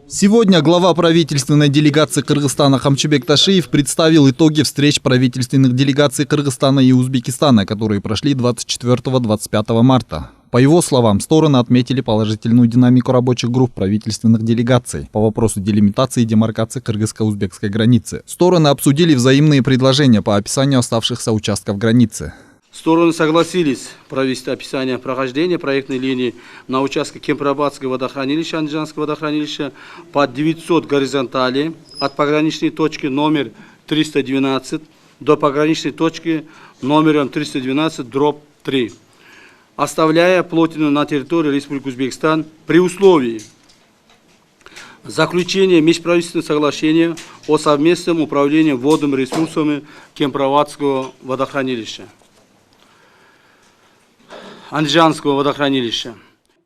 Сегодня глава правительственной делегации Кыргызстана Хамчыбек Ташиев представил итоги встреч правительственных делегаций Кыргызстана и Узбекистана, которые прошли 24-25 марта. По его словам, стороны отметили положительную динамику рабочих групп правительственных делегаций по вопросу делимитации и демаркации кыргызско-узбекской границы. Стороны обсудили взаимные предложения по описанию оставшихся участков границы. Стороны согласились провести описание прохождения проектной линии на участке Кемпирабадского водохранилища, Андижанского водохранилища по 900 горизонтали от пограничной точки номер 312 до пограничной точки номером 312/3, оставляя плотину на территории Республики Узбекистан при условии заключения межправительственного соглашения о совместном управлении водными ресурсами Кемпирабадского водохранилища, Андижанского водохранилища.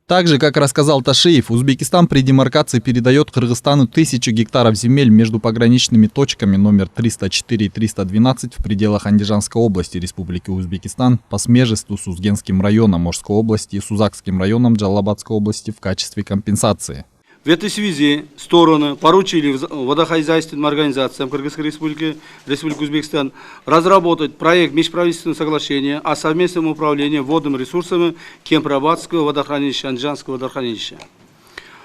Также, как рассказал Ташиев, Узбекистан при демаркации передает Кыргызстану 1000 гектаров земель между пограничными точками номер 304 и 312 в пределах Андижанской области Республики Узбекистан по смежеству с Узгенским районом Ошской области и Сузакским районом Джалалабадской области в качестве компенсации. В этой связи стороны поручили водохозяйственным организациям Кыргызской Республики, Республики Узбекистан разработать проект межправительственного соглашения о совместном управлении водными ресурсами Кемпирабадского водохранилища, Андижанского водохранилища.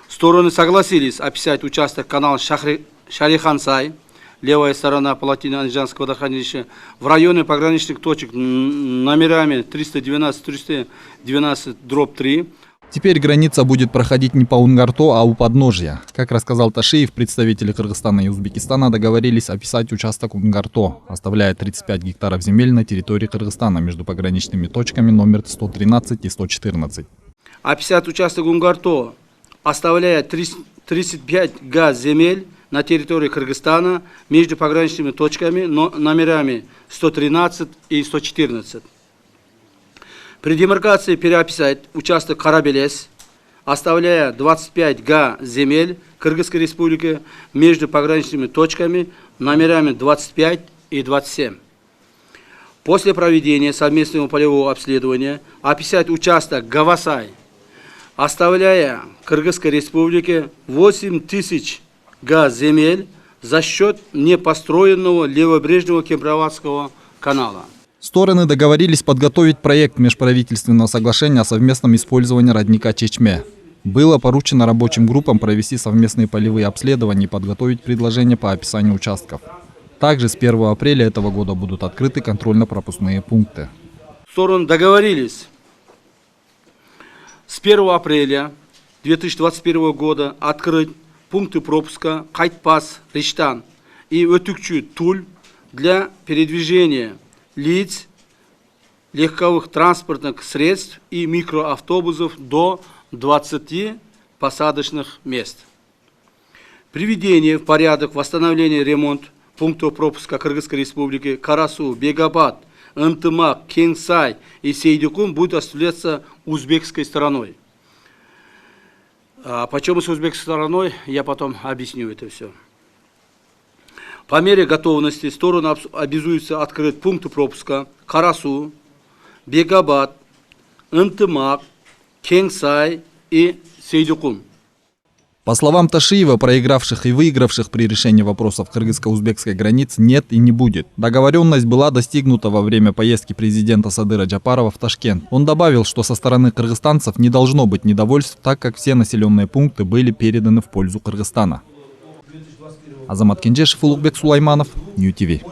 Стороны согласились описать участок канала Шарихансай, левая сторона плотины Андижанского водохранилища, в районе пограничных точек номерами 312-312/3. Теперь граница будет проходить не по Унгарто, а у подножья. Как рассказал Ташиев, представители Кыргызстана и Узбекистана договорились описать участок Унгарто, оставляя 35 гектаров земель на территории Кыргызстана между пограничными точками номер 113 и 114. Описать участок Унгарто, оставляя 35 га земель на территории Кыргызстана между пограничными точками номерами 113 и 114. При демаркации переописать участок Карабелес, оставляя 25 га земель Кыргызской Республики между пограничными точками номерами 25 и 27. После проведения совместного полевого обследования описать участок Гавасай, оставляя Кыргызской Республике 8000 га земель за счет непостроенного левобережного Кемпирабадского канала. Стороны договорились подготовить проект межправительственного соглашения о совместном использовании родника Чечме. Было поручено рабочим группам провести совместные полевые обследования и подготовить предложения по описанию участков. Также с 1 апреля этого года будут открыты контрольно-пропускные пункты. Стороны договорились с 1 апреля 2021 года открыть пункты пропуска Кайтпас, Риштан и Өтүкчү, Туль для передвижения лиц, легковых транспортных средств и микроавтобусов до 20 посадочных мест. Приведение в порядок восстановления и ремонт пунктов пропуска Кыргызской Республики Карасу, Бегабад, Ынтымак, Кеңсай и Сейдикун будет осуществляться узбекской стороной. Почему с узбекской стороной, я потом объясню это все. По мере готовности стороны обязуются открыть пункты пропуска Карасу, Бегабад, Ынтымак, Кеңсай и Сейдикун. По словам Ташиева, проигравших и выигравших при решении вопросов кыргызско-узбекской границ нет и не будет. Договоренность была достигнута во время поездки президента Садыра Джапарова в Ташкент. Он добавил, что со стороны кыргызстанцев не должно быть недовольств, так как все населенные пункты были переданы в пользу Кыргызстана. Азамат Кенжешев, Улугбек Сулайманов, Нью ТВ.